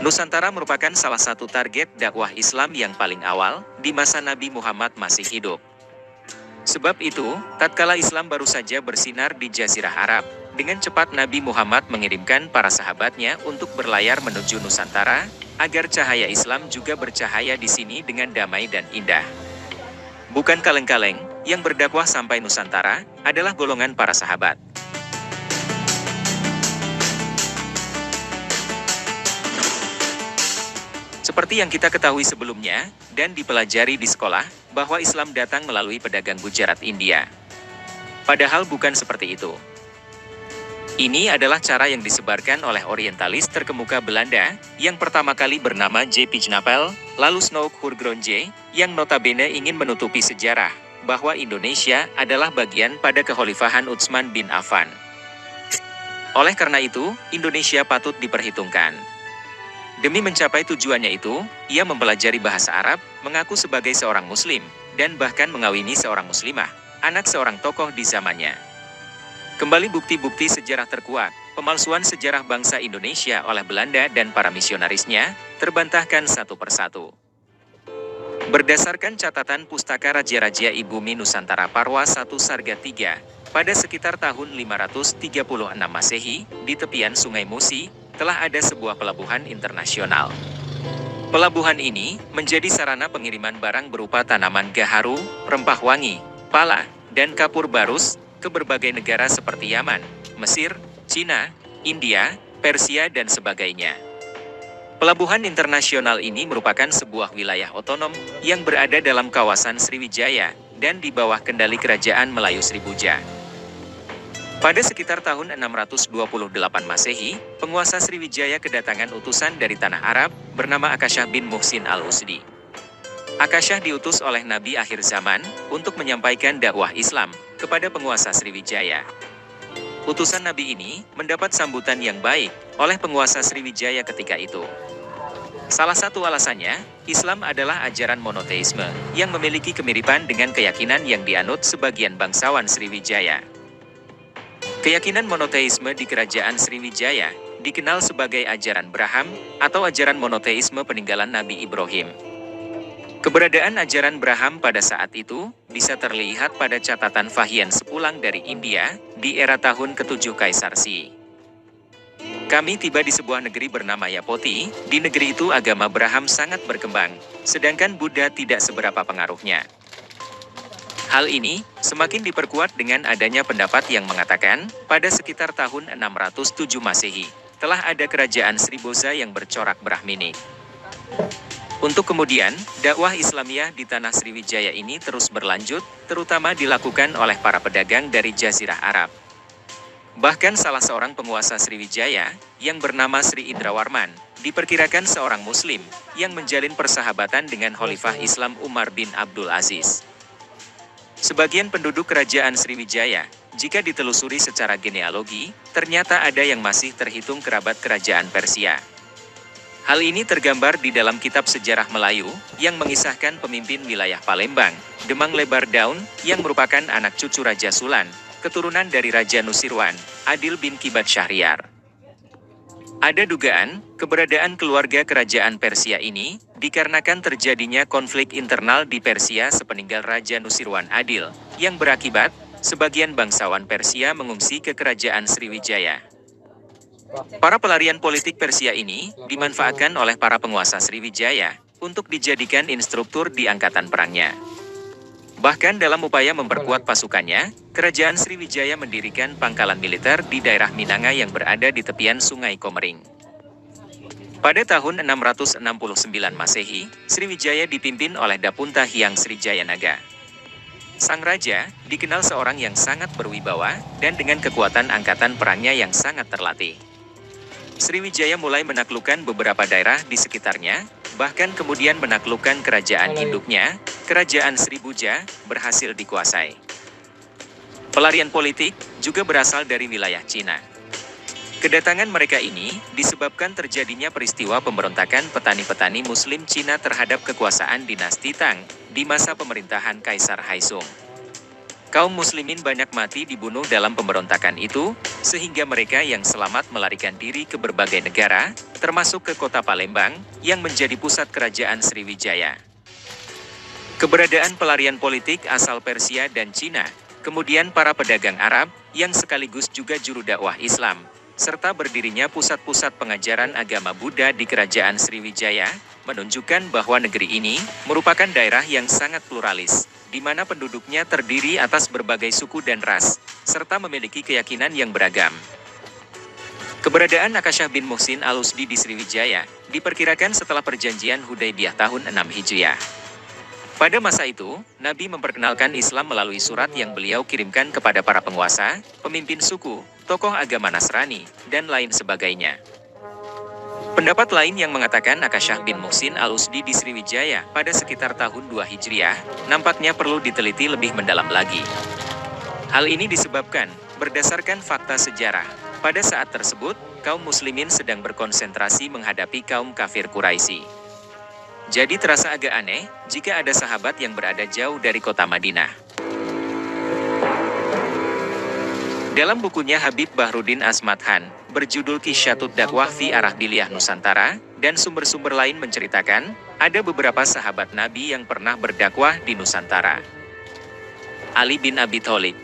Nusantara merupakan salah satu target dakwah Islam yang paling awal di masa Nabi Muhammad masih hidup. Sebab itu, tatkala Islam baru saja bersinar di Jazirah Arab, dengan cepat Nabi Muhammad mengirimkan para sahabatnya untuk berlayar menuju Nusantara, agar cahaya Islam juga bercahaya di sini dengan damai dan indah. Bukan kaleng-kaleng, yang berdakwah sampai Nusantara, adalah golongan para sahabat. Seperti yang kita ketahui sebelumnya, dan dipelajari di sekolah, bahwa Islam datang melalui pedagang Gujarat India. Padahal bukan seperti itu. Ini adalah cara yang disebarkan oleh orientalis terkemuka Belanda, yang pertama kali bernama J. Pijnapel, lalu Snoek Hurgronje, yang notabene ingin menutupi sejarah, bahwa Indonesia adalah bagian pada kekhalifahan Utsman bin Affan. Oleh karena itu, Indonesia patut diperhitungkan. Demi mencapai tujuannya itu, ia mempelajari bahasa Arab, mengaku sebagai seorang Muslim, dan bahkan mengawini seorang Muslimah, anak seorang tokoh di zamannya. Kembali bukti-bukti sejarah terkuat, pemalsuan sejarah bangsa Indonesia oleh Belanda dan para misionarisnya, terbantahkan satu persatu. Berdasarkan catatan Pustaka Raja-Raja Ibumi Nusantara Parwa 1 Sarga 3, pada sekitar tahun 536 Masehi, di tepian Sungai Musi, telah ada sebuah pelabuhan internasional. Pelabuhan ini menjadi sarana pengiriman barang berupa tanaman gaharu, rempah wangi, pala, dan kapur barus ke berbagai negara seperti Yaman, Mesir, Cina, India, Persia, dan sebagainya. Pelabuhan internasional ini merupakan sebuah wilayah otonom yang berada dalam kawasan Sriwijaya dan di bawah kendali Kerajaan Melayu Sribuja. Pada sekitar tahun 628 Masehi, penguasa Sriwijaya kedatangan utusan dari tanah Arab, bernama Akasyah bin Muhsin al-Usdi. Akasyah diutus oleh Nabi akhir zaman, untuk menyampaikan dakwah Islam, kepada penguasa Sriwijaya. Utusan Nabi ini, mendapat sambutan yang baik, oleh penguasa Sriwijaya ketika itu. Salah satu alasannya, Islam adalah ajaran monoteisme, yang memiliki kemiripan dengan keyakinan yang dianut sebagian bangsawan Sriwijaya. Keyakinan monoteisme di kerajaan Sriwijaya dikenal sebagai ajaran Braham atau ajaran monoteisme peninggalan Nabi Ibrahim. Keberadaan ajaran Braham pada saat itu bisa terlihat pada catatan Fahian sepulang dari India di era tahun ke-7 Kaisar Si. Kami tiba di sebuah negeri bernama Yapoti. Di negeri itu agama Braham sangat berkembang, sedangkan Buddha tidak seberapa pengaruhnya. Hal ini semakin diperkuat dengan adanya pendapat yang mengatakan, pada sekitar tahun 607 Masehi, telah ada kerajaan Sriboza yang bercorak Brahminic. Untuk kemudian, dakwah Islamiyah di tanah Sriwijaya ini terus berlanjut, terutama dilakukan oleh para pedagang dari Jazirah Arab. Bahkan salah seorang penguasa Sriwijaya, yang bernama Sri Indrawarman, diperkirakan seorang Muslim, yang menjalin persahabatan dengan Khalifah Islam Umar bin Abdul Aziz. Sebagian penduduk kerajaan Sriwijaya, jika ditelusuri secara genealogi, ternyata ada yang masih terhitung kerabat kerajaan Persia. Hal ini tergambar di dalam kitab sejarah Melayu, yang mengisahkan pemimpin wilayah Palembang, Demang Lebar Daun, yang merupakan anak cucu Raja Sulan, keturunan dari Raja Nusirwan, Adil bin Kibat Syahriar. Ada dugaan, keberadaan keluarga kerajaan Persia ini, dikarenakan terjadinya konflik internal di Persia sepeninggal Raja Nusirwan Adil, yang berakibat, sebagian bangsawan Persia mengungsi ke kerajaan Sriwijaya. Para pelarian politik Persia ini, dimanfaatkan oleh para penguasa Sriwijaya, untuk dijadikan instruktur di angkatan perangnya. Bahkan dalam upaya memperkuat pasukannya, kerajaan Sriwijaya mendirikan pangkalan militer di daerah Minanga yang berada di tepian Sungai Komering. Pada tahun 669 Masehi, Sriwijaya dipimpin oleh Dapunta Hyang Srijayanaga. Sang raja dikenal seorang yang sangat berwibawa dan dengan kekuatan angkatan perangnya yang sangat terlatih. Sriwijaya mulai menaklukkan beberapa daerah di sekitarnya, bahkan kemudian menaklukkan kerajaan induknya, Kerajaan Sribuja, berhasil dikuasai. Pelarian politik juga berasal dari wilayah Cina. Kedatangan mereka ini disebabkan terjadinya peristiwa pemberontakan petani-petani Muslim Cina terhadap kekuasaan dinasti Tang di masa pemerintahan Kaisar Haizong. Kaum muslimin banyak mati dibunuh dalam pemberontakan itu, sehingga mereka yang selamat melarikan diri ke berbagai negara, termasuk ke kota Palembang, yang menjadi pusat kerajaan Sriwijaya. Keberadaan pelarian politik asal Persia dan Cina, kemudian para pedagang Arab, yang sekaligus juga juru dakwah Islam, serta berdirinya pusat-pusat pengajaran agama Buddha di kerajaan Sriwijaya, menunjukkan bahwa negeri ini merupakan daerah yang sangat pluralis, di mana penduduknya terdiri atas berbagai suku dan ras, serta memiliki keyakinan yang beragam. Keberadaan Akasha bin Muhsin Al-Usdi di Sriwijaya diperkirakan setelah perjanjian Hudaybiyah tahun 6 Hijriah. Pada masa itu, Nabi memperkenalkan Islam melalui surat yang beliau kirimkan kepada para penguasa, pemimpin suku, tokoh agama Nasrani, dan lain sebagainya. Pendapat lain yang mengatakan Akasha bin Muhsin Al-Usdi di Sriwijaya pada sekitar tahun 2 Hijriah, nampaknya perlu diteliti lebih mendalam lagi. Hal ini disebabkan, berdasarkan fakta sejarah, pada saat tersebut, kaum muslimin sedang berkonsentrasi menghadapi kaum kafir Quraisy. Jadi terasa agak aneh, jika ada sahabat yang berada jauh dari kota Madinah. Dalam bukunya Habib Bahruddin Asmat-Han, berjudul Kisyatut Dakwah fi Arahbiliyah Nusantara, dan sumber-sumber lain menceritakan, ada beberapa sahabat Nabi yang pernah berdakwah di Nusantara. Ali bin Abi Thalib.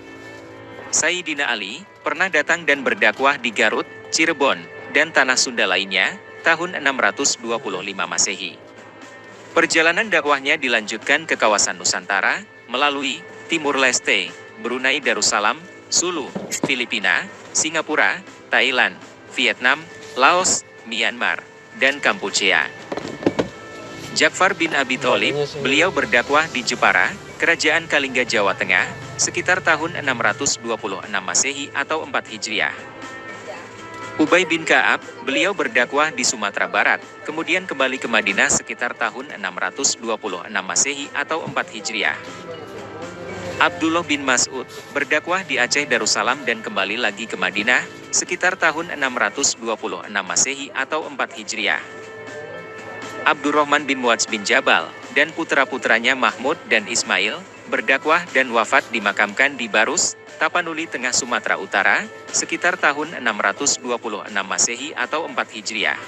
Sayyidina Ali, pernah datang dan berdakwah di Garut, Cirebon, dan tanah Sunda lainnya, tahun 625 Masehi. Perjalanan dakwahnya dilanjutkan ke kawasan Nusantara, melalui Timur Leste, Brunei Darussalam, Sulu, Filipina, Singapura, Thailand, Vietnam, Laos, Myanmar, dan Kampuchea. Ja'far bin Abi Thalib, beliau berdakwah di Jepara, Kerajaan Kalingga Jawa Tengah, sekitar tahun 626 Masehi atau 4 Hijriah. Ubay bin Ka'ab, beliau berdakwah di Sumatera Barat, kemudian kembali ke Madinah sekitar tahun 626 Masehi atau 4 Hijriah. Abdullah bin Mas'ud, berdakwah di Aceh Darussalam dan kembali lagi ke Madinah, sekitar tahun 626 Masehi atau 4 Hijriah. Abdurrahman bin Muadz bin Jabal, dan putra-putranya Mahmud dan Ismail, berdakwah dan wafat dimakamkan di Barus, Tapanuli Tengah Sumatera Utara, sekitar tahun 626 Masehi atau 4 Hijriah.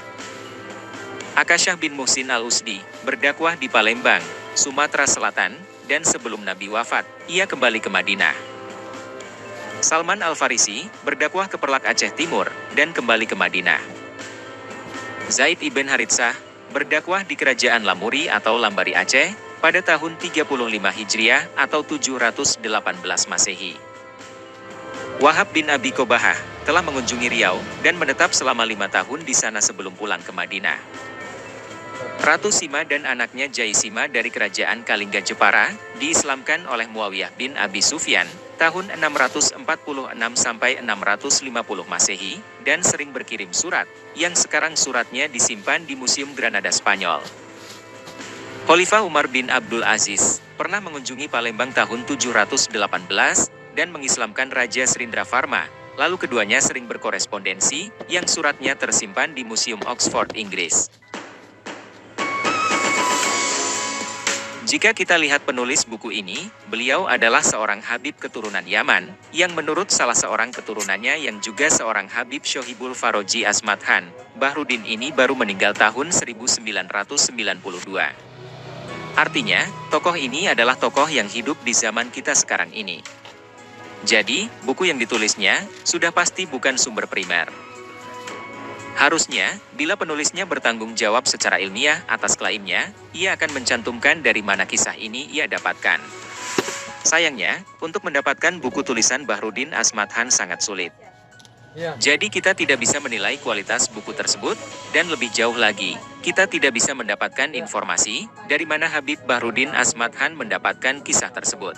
Akasha bin Muhsin Al-Usdi, berdakwah di Palembang, Sumatera Selatan, dan sebelum Nabi wafat, ia kembali ke Madinah. Salman Al-Farisi, berdakwah ke Perlak Aceh Timur, dan kembali ke Madinah. Zaid ibn Haritsah, berdakwah di Kerajaan Lamuri atau Lambari Aceh, pada tahun 35 Hijriah atau 718 Masehi. Wahab bin Abi Kobahah, telah mengunjungi Riau, dan menetap selama 5 tahun di sana sebelum pulang ke Madinah. Ratu Sima dan anaknya Jaisima dari Kerajaan Kalingga Jepara, diislamkan oleh Muawiyah bin Abi Sufyan, tahun 646 sampai 650 Masehi, dan sering berkirim surat, yang sekarang suratnya disimpan di Museum Granada Spanyol. Khalifah Umar bin Abdul Aziz, pernah mengunjungi Palembang tahun 718, dan mengislamkan Raja Srindravarma, lalu keduanya sering berkorespondensi, yang suratnya tersimpan di Museum Oxford, Inggris. Jika kita lihat penulis buku ini, beliau adalah seorang Habib keturunan Yaman, yang menurut salah seorang keturunannya yang juga seorang Habib Shohibul Faroji Asmat-Han, Bahruddin ini baru meninggal tahun 1992. Artinya, tokoh ini adalah tokoh yang hidup di zaman kita sekarang ini. Jadi, buku yang ditulisnya, sudah pasti bukan sumber primer. Harusnya, bila penulisnya bertanggung jawab secara ilmiah atas klaimnya, ia akan mencantumkan dari mana kisah ini ia dapatkan. Sayangnya, untuk mendapatkan buku tulisan Bahruddin Asmat-Han sangat sulit. Jadi kita tidak bisa menilai kualitas buku tersebut, dan lebih jauh lagi, kita tidak bisa mendapatkan informasi, dari mana Habib Bahruddin Asmat-Han mendapatkan kisah tersebut.